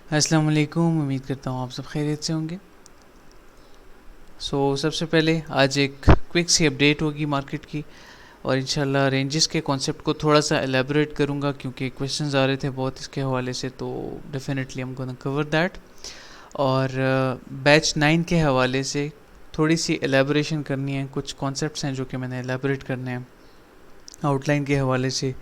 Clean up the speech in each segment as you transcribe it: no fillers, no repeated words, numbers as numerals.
अस्सलाम वालेकुम। उम्मीद करता हूँ आप सब खैरियत से होंगे। सबसे पहले आज एक क्विक सी अपडेट होगी मार्केट की, और इंशाल्लाह रेंजेस के कॉन्सेप्ट को थोड़ा सा एलेबोरेट करूँगा क्योंकि क्वेश्चंस आ रहे थे बहुत इसके हवाले से, तो definitely I am gonna cover that. और बैच 9 के हवाले से थोड़ी सी एलेबोरेशन करनी है, कुछ कॉन्सेप्ट्स हैं जो कि मैंने एलेबोरेट करने हैं। आउटलाइन के हवाले से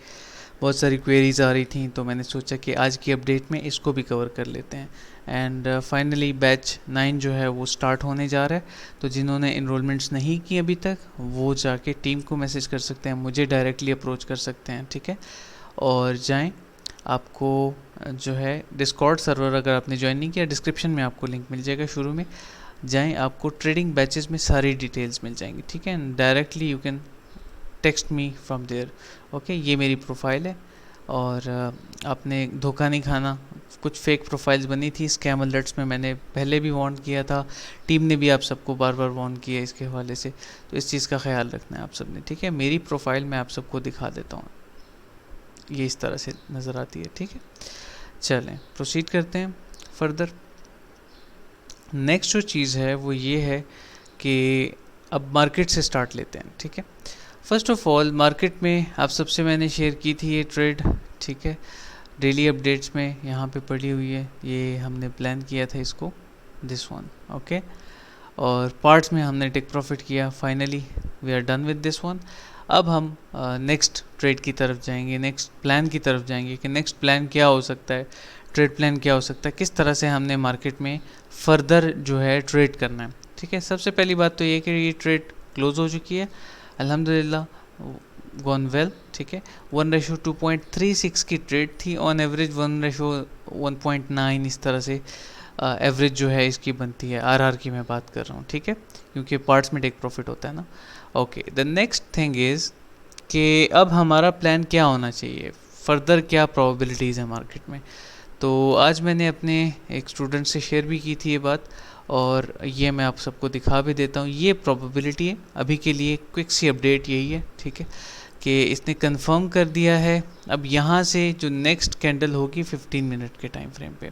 बहुत सारी क्वेरीज आ रही थी, तो मैंने सोचा कि आज की अपडेट में इसको भी कवर कर लेते हैं। एंड फाइनली बैच 9 जो है वो स्टार्ट होने जा रहा है, तो जिन्होंने इनरोलमेंट्स नहीं की अभी तक वो जाके टीम को मैसेज कर सकते हैं, मुझे डायरेक्टली अप्रोच कर सकते हैं, ठीक है। और जाएं, आपको जो है डिस्कॉर्ड सर्वर अगर आपने ज्वाइन नहीं किया, डिस्क्रिप्शन में आपको लिंक मिल जाएगा शुरू में। जाएं, आपको ट्रेडिंग बैचेस में सारी डिटेल्स मिल जाएंगी, ठीक है। Directly you can text me from there. Okay, ये मेरी प्रोफाइल है, और आपने धोखा नहीं खाना। कुछ फेक प्रोफाइल्स बनी थी स्कैम अलर्ट्स में, मैंने पहले भी वार्न किया था, टीम ने भी आप सबको बार बार वार्न किया इसके हवाले से, तो इस चीज़ का ख्याल रखना है आप सब ने, ठीक है। मेरी प्रोफाइल मैं आप सबको दिखा देता हूँ, ये इस तरह से नज़र आती है, ठीक है। चलें प्रोसीड करते हैं फर्दर। नेक्स्ट जो चीज़ है वो ये है कि अब मार्केट से स्टार्ट लेते हैं, ठीक है। फर्स्ट ऑफ ऑल मार्केट में आप सबसे मैंने शेयर की थी ये ट्रेड, ठीक है। डेली अपडेट्स में यहाँ पे पड़ी हुई है, ये हमने प्लान किया था इसको, दिस वन, ओके। और पार्ट्स में हमने टेक प्रॉफिट किया। Finally we are done with this one. अब हम नेक्स्ट ट्रेड की तरफ जाएंगे, नेक्स्ट प्लान की तरफ जाएंगे कि नेक्स्ट प्लान क्या हो सकता है, ट्रेड प्लान क्या हो सकता है, किस तरह से हमने मार्केट में फर्दर जो है ट्रेड करना है, ठीक है। सबसे पहली बात तो ये कि ये ट्रेड क्लोज हो चुकी है अल्हम्दुलिल्लाह, गॉन वेल, ठीक है। 1:2.36 की ट्रेड थी, ऑन एवरेज 1:1.9 इस तरह से एवरेज जो है इसकी बनती है। आरआर की मैं बात कर रहा हूँ, ठीक है, क्योंकि पार्ट्स में टेक प्रॉफिट होता है ना। Okay, the next thing is कि अब हमारा प्लान क्या होना चाहिए, फर्दर क्या प्रोबेबिलिटीज़ है मार्केट में। तो आज मैंने अपने एक स्टूडेंट से शेयर भी की थी ये बात, और ये मैं आप सबको दिखा भी देता हूँ। ये प्रोबेबिलिटी है अभी के लिए, क्विक सी अपडेट यही है, ठीक है, कि इसने कंफर्म कर दिया है। अब यहाँ से जो नेक्स्ट कैंडल होगी 15 मिनट के टाइम फ्रेम पे,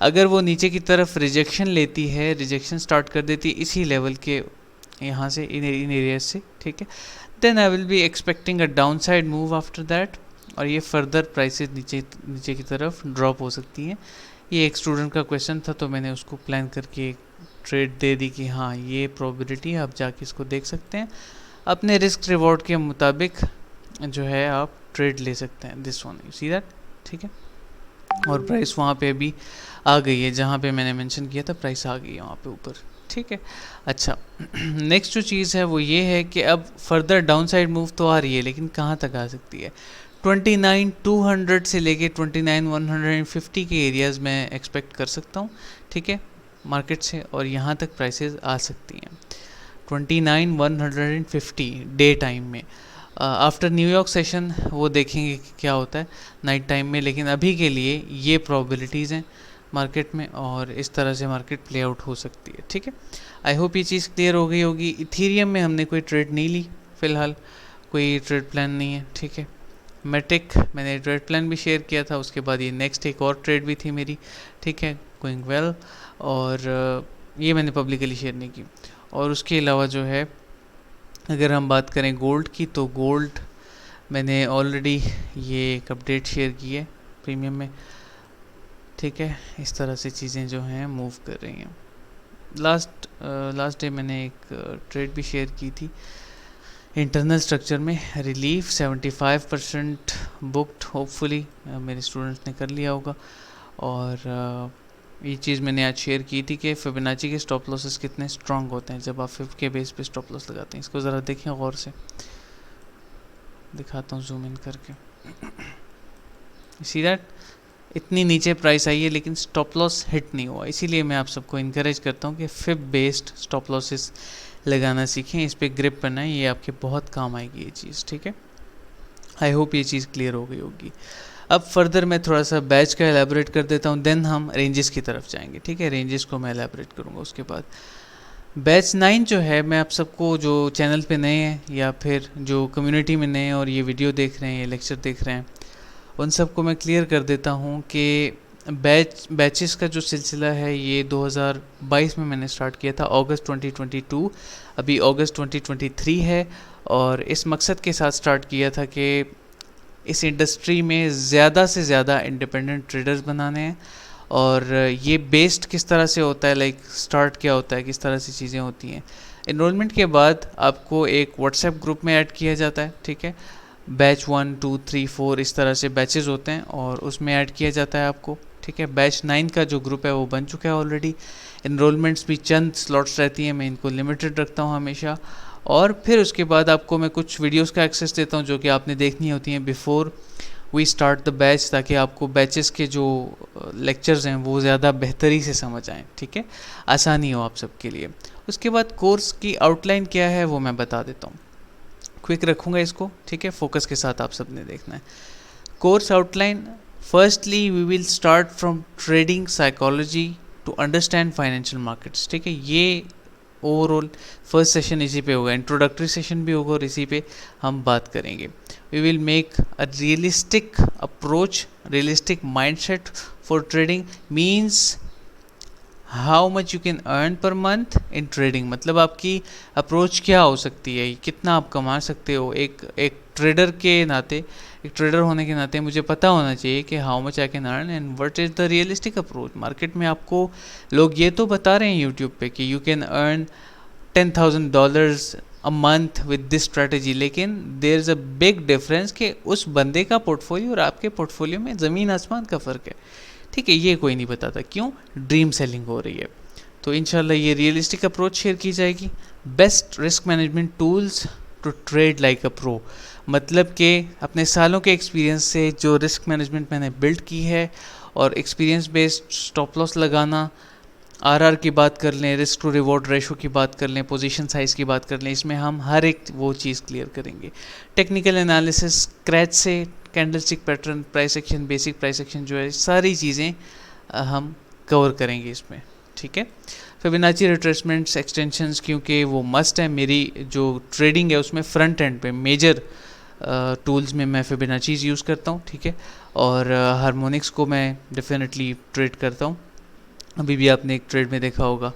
अगर वो नीचे की तरफ रिजेक्शन लेती है, रिजेक्शन स्टार्ट कर देती है इसी लेवल के, यहाँ से इन एरियाज से, ठीक है, then I will be expecting a downside move after that, और ये फर्दर प्राइसेस नीचे नीचे की तरफ ड्रॉप हो सकती हैं। ये एक स्टूडेंट का क्वेश्चन था, तो मैंने उसको प्लान करके एक ट्रेड दे दी कि हाँ ये प्रोबेबिलिटी है, आप जाके इसको देख सकते हैं, अपने रिस्क रिवॉर्ड के मुताबिक जो है आप ट्रेड ले सकते हैं। This one, you see that, ठीक है। और प्राइस वहाँ पे अभी आ गई है, जहाँ पे मैंने मेंशन किया था प्राइस आ गई है वहाँ पे ऊपर, ठीक है। अच्छा नेक्स्ट जो चीज़ है वो ये है कि अब फर्दर डाउन साइड मूव तो आ रही है, लेकिन कहाँ तक आ सकती है। 29,200 से लेके 29,150 के एरियाज़ में एक्सपेक्ट कर सकता हूँ, ठीक है, मार्केट से, और यहाँ तक प्राइसेस आ सकती हैं 29,150 डे टाइम में। आफ्टर न्यूयॉर्क सेशन वो देखेंगे कि क्या होता है नाइट टाइम में, लेकिन अभी के लिए ये प्रोबेबिलिटीज़ हैं मार्केट में, और इस तरह से मार्केट प्ले आउट हो सकती है, ठीक है। आई होप ये चीज़ क्लियर हो गई होगी। इथीरियम में हमने कोई ट्रेड नहीं ली फ़िलहाल, कोई ट्रेड प्लान नहीं है, ठीक है। मेटिक मैंने ट्रेड प्लान भी शेयर किया था, उसके बाद ये नेक्स्ट एक और ट्रेड भी थी मेरी, ठीक है, गोइंग वेल, और ये मैंने पब्लिकली शेयर नहीं की। और उसके अलावा जो है अगर हम बात करें गोल्ड की, तो गोल्ड मैंने ऑलरेडी ये एक अपडेट शेयर की है प्रीमियम में, ठीक है। इस तरह से चीज़ें जो हैं मूव कर रही हैं। लास्ट डे मैंने एक ट्रेड भी शेयर की थी इंटरनल स्ट्रक्चर में, रिलीफ 75% बुक्ड, होपफुली मेरे स्टूडेंट्स ने कर लिया होगा। और ये चीज़ मैंने आज शेयर की थी कि फिबोनाची के स्टॉप लॉसेस कितने स्ट्रांग होते हैं जब आप 5 के बेस पे स्टॉप लॉस लगाते हैं। इसको ज़रा देखें गौर से, दिखाता हूँ जूम इन करके। सी दैट इतनी नीचे प्राइस आई है लेकिन स्टॉप लॉस हिट नहीं हुआ, इसीलिए मैं आप सबको इनकरेज करता हूँ कि फिब बेस्ड स्टॉप लॉसेस लगाना सीखें, इस पर ग्रिप बनाएं, ये आपके बहुत काम आएगी ये चीज़, ठीक है। आई होप ये चीज़ क्लियर हो गई होगी। अब फर्दर मैं थोड़ा सा बैच का एलैबोरेट कर देता हूँ, देन हम रेंजेस की तरफ जाएंगे, ठीक है। रेंजेस को मैं एलैबोरेट करूँगा उसके बाद। बैच 9 जो है, मैं आप सबको जो चैनल पे नए हैं या फिर जो कम्युनिटी में नए हैं और ये वीडियो देख रहे हैं, ये लेक्चर देख रहे हैं, उन सबको मैं क्लियर कर देता हूँ कि बैचेस का जो सिलसिला है ये 2022 में मैंने स्टार्ट किया था, अगस्त 2022, अभी अगस्त 2023 है। और इस मकसद के साथ स्टार्ट किया था कि इस इंडस्ट्री में ज़्यादा से ज़्यादा इंडिपेंडेंट ट्रेडर्स बनाने हैं। और ये बेस्ड किस तरह से होता है, लाइक स्टार्ट क्या होता है, किस तरह से चीज़ें होती हैं। इनरोलमेंट के बाद आपको एक व्हाट्सएप ग्रुप में ऐड किया जाता है, ठीक है। बैच 1, 2, 3, 4 इस तरह से बैचेस होते हैं और उसमें ऐड किया जाता है आपको, ठीक है। बैच 9 का जो ग्रुप है वो बन चुका है ऑलरेडी। इनरोलमेंट्स भी चंद स्लॉट्स रहती हैं, मैं इनको लिमिटेड रखता हूँ हमेशा। और फिर उसके बाद आपको मैं कुछ वीडियोस का एक्सेस देता हूँ जो कि आपने देखनी होती हैं before we start the batch, ताकि आपको बैचेस के जो लेक्चर्स हैं वो ज़्यादा बेहतरी से समझ आएँ, ठीक है, आसानी हो आप सबके लिए। उसके बाद कोर्स की आउटलाइन क्या है वो मैं बता देता हूँ, क्विक रखूँगा इसको, ठीक है, फोकस के साथ आप सब ने देखना है। Course outline, firstly we will start from trading psychology to understand financial markets, ठीक है। ये ओवरऑल फर्स्ट सेशन इसी पे होगा, इंट्रोडक्टरी सेशन भी होगा और इसी पे हम बात करेंगे। We will make a realistic approach, realistic mindset for trading means how much you can earn per month in trading, मतलब आपकी अप्रोच क्या हो सकती है, कितना आप कमा सकते हो। एक ट्रेडर के नाते, एक ट्रेडर होने के नाते मुझे पता होना चाहिए कि how much I can earn and what is the realistic approach. Market में आपको लोग ये तो बता रहे हैं यूट्यूब पे कि you can earn $10,000 a month with this strategy, लेकिन there is a big difference कि उस बंदे का पोर्टफोलियो और आपके पोर्टफोलियो में ज़मीन आसमान का फ़र्क है, ठीक है। ये कोई नहीं बताता, क्यों? ड्रीम सेलिंग हो रही है। तो इंशाल्लाह ये रियलिस्टिक अप्रोच शेयर की जाएगी। Best risk management tools to trade like a pro, मतलब कि अपने सालों के एक्सपीरियंस से जो रिस्क मैनेजमेंट मैंने बिल्ड की है और एक्सपीरियंस बेस्ड स्टॉप लॉस लगाना, आरआर की बात कर लें, रिस्क टू रिवॉर्ड रेशो की बात कर लें, पोजीशन साइज़ की बात कर लें, इसमें हम हर एक वो चीज़ क्लियर करेंगे। टेक्निकल एनालिसिस स्क्रैच से, candlestick pattern, price action, basic price action जो है, सारी चीज़ें हम कवर करेंगे इसमें, ठीक है। फिबोनाची रिट्रेसमेंट्स, एक्सटेंशंस, क्योंकि वो मस्ट है। मेरी जो ट्रेडिंग है उसमें फ्रंट एंड पे मेजर टूल्स में मैं फिबोनाचीज यूज़ करता हूँ, ठीक है। और हार्मोनिक्स को मैं डेफिनेटली ट्रेड करता हूँ। अभी भी आपने एक ट्रेड में देखा होगा।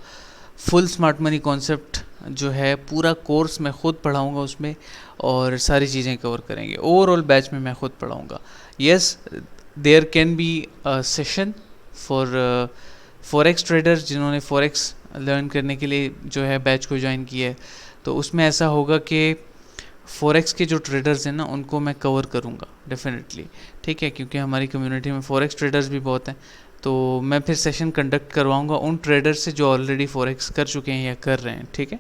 फुल स्मार्ट मनी कॉन्सेप्ट जो है पूरा कोर्स मैं खुद पढ़ाऊँगा उसमें और सारी चीज़ें कवर करेंगे। ओवरऑल बैच में मैं खुद पढ़ाऊँगा। Yes, there can be a session for forex traders जिन्होंने फॉरेक्स लर्न करने के लिए जो है बैच को ज्वाइन किया है, तो उसमें ऐसा होगा कि फॉरेक्स के जो ट्रेडर्स हैं ना उनको मैं कवर करूँगा डेफिनेटली, ठीक है, क्योंकि हमारी कम्युनिटी में फॉरेक्स ट्रेडर्स भी बहुत हैं। तो मैं फिर सेशन कंडक्ट करवाऊँगा उन ट्रेडर्स से जो ऑलरेडी फॉरेक्स कर चुके हैं या कर रहे हैं, ठीक है।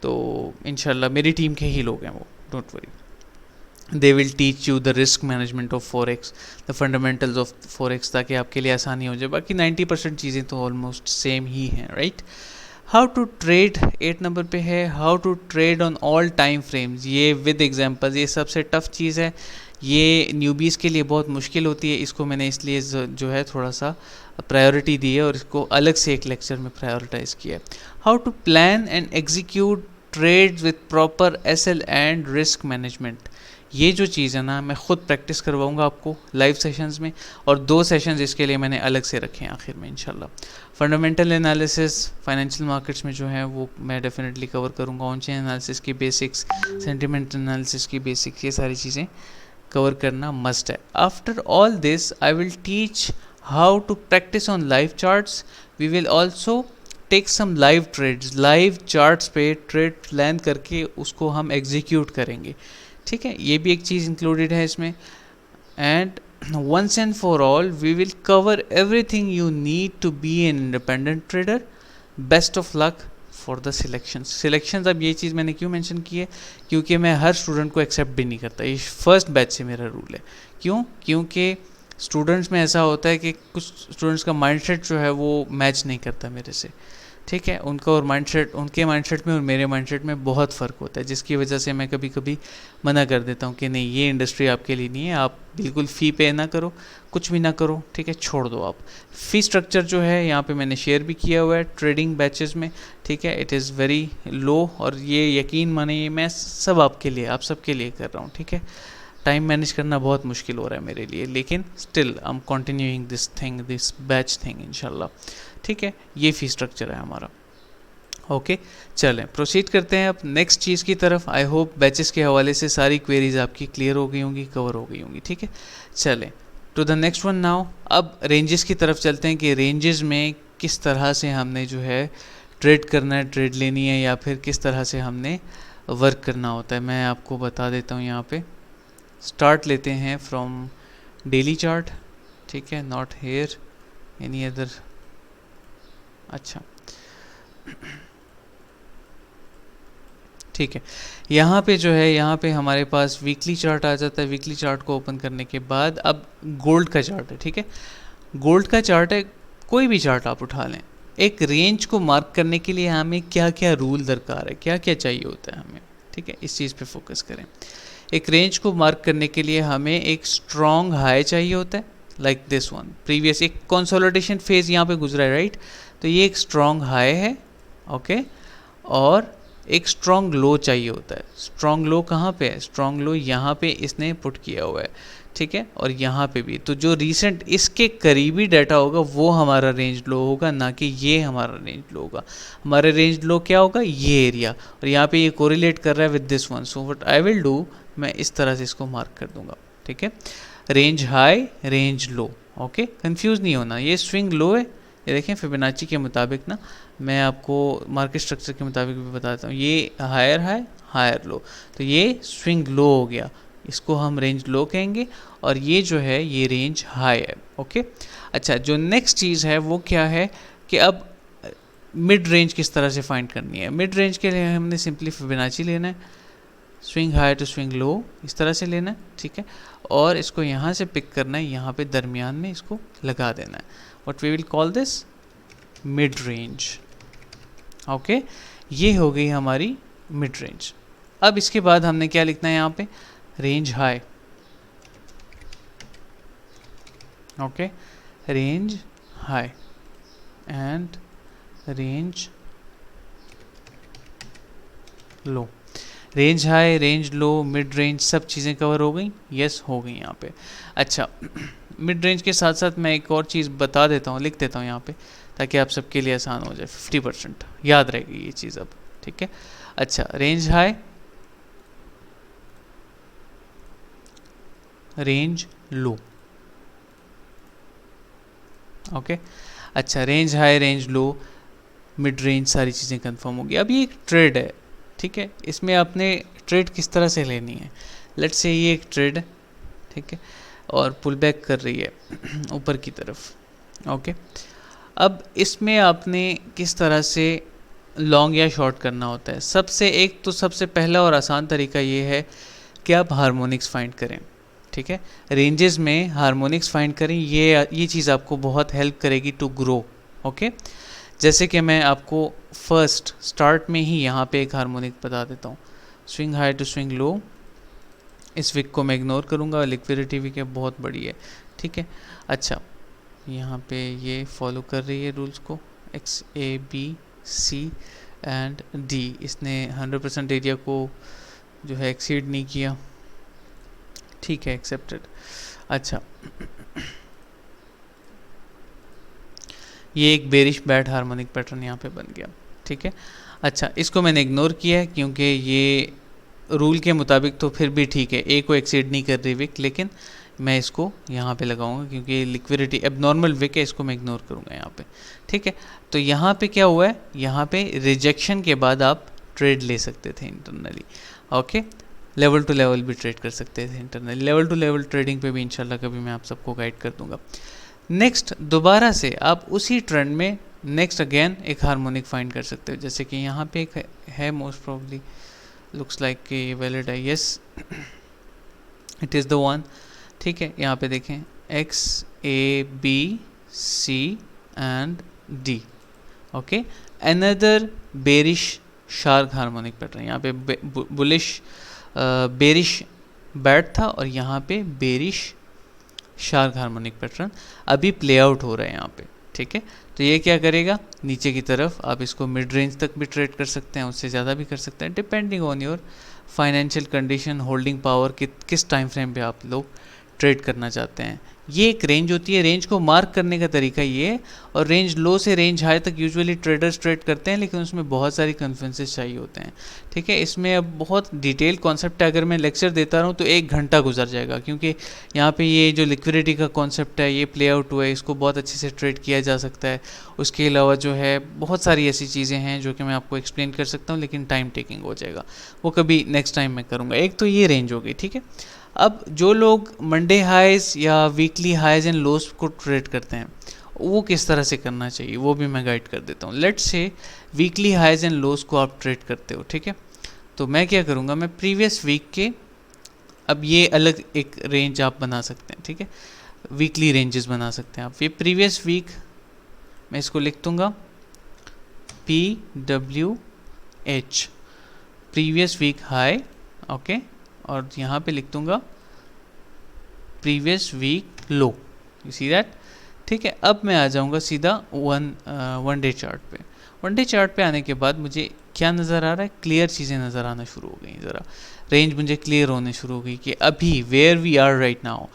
तो इंशाल्लाह मेरी टीम के ही लोग हैं वो, don't worry. They will teach you the risk management of forex, the fundamentals of forex, ताकि आपके लिए आसानी हो जाए। बाकी 90% चीज़ें तो ऑलमोस्ट सेम ही हैं, right. How to trade 8 number पे है, how to trade on all time frames, ये विद एग्जांपल्स, ये सबसे टफ चीज़ है। ये न्यूबीज़ के लिए बहुत मुश्किल होती है, इसको मैंने इसलिए जो है थोड़ा सा प्रायोरिटी दी है और इसको अलग से एक लेक्चर में प्रायोरिटाइज़ किया है। How to plan and execute trades with proper SL and risk management, ये जो चीज़ है ना मैं ख़ुद प्रैक्टिस करवाऊंगा आपको लाइव सेशंस में, और 2 सेशंस इसके लिए मैंने अलग से रखे हैं आखिर में इंशाल्लाह। फंडामेंटल एनालिसिस फाइनेंशियल मार्केट्स में जो है वो मैं डेफिनेटली कवर करूँगा। ऑन चेन एनालिसिस की बेसिक्स, सेंटिमेंट एनालिसिस की बेसिक्स, ये सारी चीज़ें कवर करना मस्ट है। After all this I will teach how to practise on live charts. We will also take some live trades, live charts पे trade plan करके उसको हम एग्जीक्यूट करेंगे, ठीक है। ये भी एक चीज़ इंक्लूडेड है इसमें। And once and for all we will cover everything you need to be an independent trader. Best of luck for the selections. अब ये चीज़ मैंने क्यों मेंशन की है, क्योंकि मैं हर स्टूडेंट को एक्सेप्ट भी नहीं करता, ये फर्स्ट बैच से मेरा रूल है। क्यों? क्योंकि स्टूडेंट्स में ऐसा होता है कि कुछ स्टूडेंट्स का माइंडसेट जो है वो मैच नहीं करता मेरे से, ठीक है। उनका और माइंडसेट, उनके माइंडसेट में और मेरे माइंडसेट में बहुत फ़र्क होता है, जिसकी वजह से मैं कभी कभी मना कर देता हूँ कि नहीं, ये इंडस्ट्री आपके लिए नहीं है, आप बिल्कुल फ़ी पे ना करो, कुछ भी ना करो, ठीक है, छोड़ दो आप। फ़ी स्ट्रक्चर जो है यहाँ पे मैंने शेयर भी किया हुआ है ट्रेडिंग बैचेस में, ठीक है। इट इज़ वेरी लो और ये यकीन मानिए मैं सब आपके लिए, आप सबके लिए कर रहा हूँ, ठीक है। टाइम मैनेज करना बहुत मुश्किल हो रहा है मेरे लिए, लेकिन still I am continuing this thing, this batch thing इंशाल्लाह। ठीक है, ये फी स्ट्रक्चर है हमारा। ओके चलें प्रोसीड करते हैं अब नेक्स्ट चीज़ की तरफ। आई होप बैचेस के हवाले से सारी क्वेरीज आपकी क्लियर हो गई होंगी, कवर हो गई होंगी। ठीक है, चलें to the next one now. अब रेंजेस की तरफ चलते हैं कि रेंजेस में किस तरह से हमने जो है ट्रेड करना है, ट्रेड लेनी है, या फिर किस तरह से हमने वर्क करना होता है। मैं आपको बता देता हूँ। यहाँ पे स्टार्ट लेते हैं फ्रॉम डेली चार्ट। ठीक है, नॉट हेयर एनी अदर। अच्छा ठीक है, यहाँ पे जो है, यहाँ पे हमारे पास वीकली चार्ट आ जाता है। वीकली चार्ट को ओपन करने के बाद अब गोल्ड का चार्ट है। ठीक है, गोल्ड का चार्ट है, कोई भी चार्ट आप उठा लें। एक रेंज को मार्क करने के लिए हमें क्या क्या रूल दरकार है, क्या क्या चाहिए होता है हमें। ठीक है, इस चीज़ पे फोकस करें। एक रेंज को मार्क करने के लिए हमें एक स्ट्रॉन्ग हाई चाहिए होता है, लाइक दिस वन। प्रीवियस एक कंसोलिडेशन फेज यहाँ पे गुजरा है, राइट। तो ये एक स्ट्रॉन्ग हाई है, ओके। और एक स्ट्रॉन्ग लो चाहिए होता है। स्ट्रॉन्ग लो कहाँ पे है? स्ट्रॉन्ग लो यहाँ पे इसने पुट किया हुआ है। ठीक है, और यहाँ पे भी। तो जो रीसेंट इसके करीबी डाटा होगा वो हमारा रेंज लो होगा, ना कि ये हमारा रेंज लो होगा। हमारा रेंज लो क्या होगा? ये एरिया। और यहाँ पे ये कोरिलेट कर रहा है with this one. So what I will do, मैं इस तरह से इसको मार्क कर दूंगा। ठीक है, रेंज हाई, रेंज लो। ओके, कंफ्यूज नहीं होना। ये स्विंग लो है, ये देखें फिबोनाची के मुताबिक ना, मैं आपको मार्केट स्ट्रक्चर के मुताबिक भी बताता हूँ। ये हायर हाई, हायर लो, तो ये स्विंग लो हो गया, इसको हम रेंज लो कहेंगे। और ये जो है ये रेंज हाई है। ओके, अच्छा जो नेक्स्ट चीज़ है वो क्या है कि अब मिड रेंज किस तरह से फाइंड करनी है। मिड रेंज के लिए हमने सिंपली फिबोनाची लेना है, swing high to swing low इस तरह से लेना है। ठीक है, और इसको यहाँ से पिक करना है, यहाँ पे दरमियान में इसको लगा देना है। What we will call this mid range. Okay, ये हो गई हमारी मिड रेंज। अब इसके बाद हमने क्या लिखना है यहाँ पे? Range high. Okay, range high and range low. Range high, range low, mid range, सब चीज़ें कवर हो गई? यस, हो गई यहाँ पे। अच्छा मिड रेंज के साथ साथ मैं एक और चीज़ बता देता हूँ, लिख देता हूँ यहाँ पे, ताकि आप सबके लिए आसान हो जाए। 50% याद रहेगी ये चीज़ अब। ठीक है, अच्छा रेंज हाई, रेंज लो। ओके, अच्छा रेंज हाई, रेंज लो, मिड रेंज, सारी चीज़ें कंफर्म होगी। अब ये एक ट्रेड है। ठीक है, इसमें आपने ट्रेड किस तरह से लेनी है। लेट्स से ये एक ट्रेड है, ठीक है, और पुल बैक कर रही है ऊपर की तरफ। ओके, अब इसमें आपने किस तरह से लॉन्ग या शॉर्ट करना होता है। सबसे पहला और आसान तरीका ये है कि आप हार्मोनिक्स फाइंड करें। ठीक है, रेंजेस में हार्मोनिक्स फाइंड करें, ये चीज़ आपको बहुत हेल्प करेगी टू ग्रो। ओके, जैसे कि मैं आपको फर्स्ट स्टार्ट में ही यहाँ पे एक हार्मोनिक बता देता हूँ। Swing high to swing low, इस विक को मैं इग्नोर करूँगा, लिक्विडिटी विक है, बहुत बड़ी है। ठीक है, अच्छा यहाँ पे ये फॉलो कर रही है रूल्स को, X A B C and D. इसने 100% एरिया को जो है एक्सीड नहीं किया। ठीक है, एक्सेप्टेड। अच्छा ये एक बेरिश बैड हार्मोनिक पैटर्न यहाँ पे बन गया। ठीक है, अच्छा इसको मैंने इग्नोर किया है क्योंकि ये रूल के मुताबिक तो फिर भी ठीक है, ए को एक्सीड नहीं कर रही विक, लेकिन मैं इसको यहाँ पे लगाऊंगा क्योंकि लिक्विडिटी अब नॉर्मल विक है, इसको मैं इग्नोर करूँगा यहाँ पे। ठीक है, तो यहाँ पे क्या हुआ है, यहाँ पे रिजेक्शन के बाद आप ट्रेड ले सकते थे internally. Okay, level to level भी ट्रेड कर सकते थे internally. Level to level trading पे भी इंशाल्लाह कभी मैं आप सबको गाइड कर दूंगा। नेक्स्ट दोबारा से आप उसी ट्रेंड में नेक्स्ट अगेन एक हार्मोनिक फाइंड कर सकते हो। जैसे कि यहाँ पे एक है मोस्ट प्रोबेबली लुक्स लाइक कि ये वैलिड है, yes it is the one. ठीक है, यहाँ पे देखें X A B C and D. Okay, another bearish shark harmonic pattern. यहाँ पे बुलिश बेरिश बैट था और यहाँ पे बेरिश शार्क हार्मोनिक पैटर्न अभी प्ले आउट हो रहा है यहाँ पे। ठीक है, तो ये क्या करेगा, नीचे की तरफ आप इसको मिड रेंज तक भी ट्रेड कर सकते हैं, उससे ज़्यादा भी कर सकते हैं, depending on your financial condition, holding power, किस टाइम फ्रेम पे आप लोग ट्रेड करना चाहते हैं। ये एक रेंज होती है, रेंज को मार्क करने का तरीका ये है। और रेंज लो से रेंज हाई तक यूजुअली ट्रेडर्स ट्रेड करते हैं, लेकिन उसमें बहुत सारी कन्फ्रेंसेस चाहिए होते हैं। ठीक है, इसमें अब बहुत डिटेल कॉन्सेप्ट है, अगर मैं लेक्चर देता रहूँ तो 1 घंटा गुजर जाएगा, क्योंकि यहाँ पे ये जो लिक्विडिटी का कॉन्सेप्ट है ये प्ले आउट हुआ है, इसको बहुत अच्छे से ट्रेड किया जा सकता है। उसके अलावा जो है बहुत सारी ऐसी चीज़ें हैं जो कि मैं आपको एक्सप्लेन कर सकता हूँ, लेकिन टाइम टेकिंग हो जाएगा, वो कभी नेक्स्ट टाइम मैं करूँगा। एक तो ये रेंज हो गई, ठीक है। अब जो लोग मंडे हाइज या वीकली हाइज एंड लोस को ट्रेड करते हैं, वो किस तरह से करना चाहिए वो भी मैं गाइड कर देता हूँ। Let's say weekly highs and loss को आप ट्रेड करते हो, ठीक है। तो मैं क्या करूँगा, मैं प्रीवियस वीक के, अब ये अलग एक रेंज आप बना सकते हैं, ठीक है, वीकली रेंजेस बना सकते हैं आप। ये प्रीवियस वीक मैं इसको लिख दूँगा PWH, previous week high, okay, और यहाँ पे लिख दूंगा previous week low, you see that, ठीक है। अब मैं आ जाऊँगा सीधा वन डे चार्ट पे। वन डे चार्ट पे आने के बाद मुझे क्या नज़र आ रहा है, क्लियर चीज़ें नज़र आना शुरू हो गई, ज़रा रेंज मुझे क्लियर होने शुरू हो गई कि अभी where we are right now,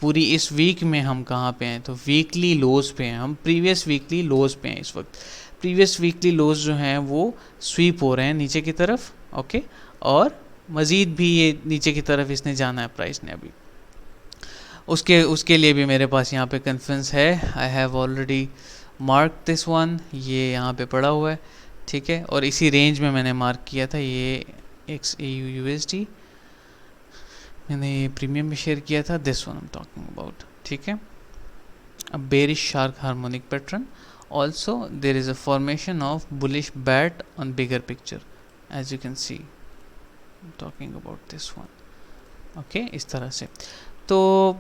पूरी इस वीक में हम कहाँ पे हैं, तो वीकली लोज पे हैं हम, प्रीवियस वीकली लोज पे हैं इस वक्त। प्रीवियस वीकली लोज जो हैं वो स्वीप हो रहे हैं नीचे की तरफ, ओके, और मज़ीद भी ये नीचे की तरफ इसने जाना है प्राइस ने अभी। उसके लिए भी मेरे पास यहाँ पे कन्फ्रेंस है, I have already mark this one, ये यहाँ पे पड़ा हुआ है, ठीक है। और इसी रेंज में मैंने मार्क किया था, ये XAUUSD मैंने ये प्रीमियम में शेयर किया था, this one I am talking about, ठीक है। अब bearish shark harmonic pattern, also there is a formation of bullish bat on bigger picture, as you can see talking about this one, okay, इस तरह से। तो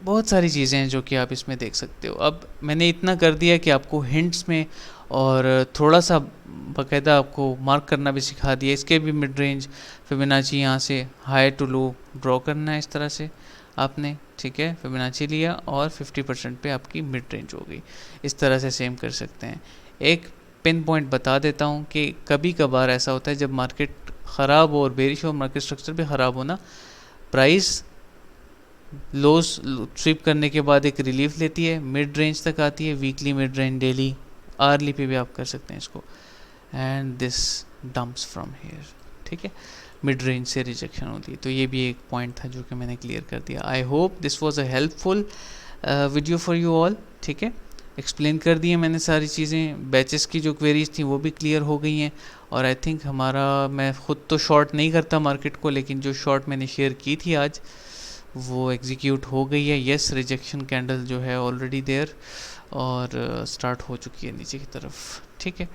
बहुत सारी चीज़ें हैं जो कि आप इसमें देख सकते हो। अब मैंने इतना कर दिया कि आपको हिंट्स में और थोड़ा सा बाकायदा आपको मार्क करना भी सिखा दिया। इसके भी मिड रेंज फिबोनाची यहाँ से हाई टू लो ड्रॉ करना है इस तरह से आपने, ठीक है, फिबोनाची लिया और 50% पे आपकी मिड रेंज हो गई। इस तरह से सेम कर सकते हैं। एक पिन पॉइंट बता देता हूँ कि कभी कभार ऐसा होता है जब मार्केट ख़राब हो और बेरिश हो, मार्केट स्ट्रक्चर भी ख़राब हो ना, प्राइस लोस स्वीप करने के बाद एक रिलीफ लेती है, मिड रेंज तक आती है, weekly mid range, daily early पे भी आप कर सकते हैं इसको, and this dumps from here, ठीक है, मिड रेंज से रिजेक्शन होती है। तो ये भी एक पॉइंट था जो कि मैंने क्लियर कर दिया। I hope this was a helpful video for you all, ठीक है। एक्सप्लेन कर दिए मैंने सारी चीज़ें, बैचेस की जो क्वेरीज थी वो भी क्लियर हो गई हैं। और आई थिंक हमारा, मैं ख़ुद तो शॉर्ट नहीं करता मार्केट को, लेकिन जो शॉर्ट मैंने शेयर की थी आज वो एग्जीक्यूट हो गई है। येस, रिजेक्शन कैंडल जो है ऑलरेडी देयर और स्टार्ट हो चुकी है नीचे की तरफ, ठीक है।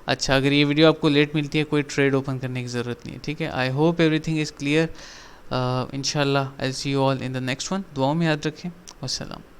अच्छा, अगर ये वीडियो आपको लेट मिलती है, कोई ट्रेड ओपन करने की ज़रूरत नहीं है, ठीक है। I hope everything is clear. इंशाल्लाह I see you all in the next one. दुआओं में याद रखें। वस्सलाम।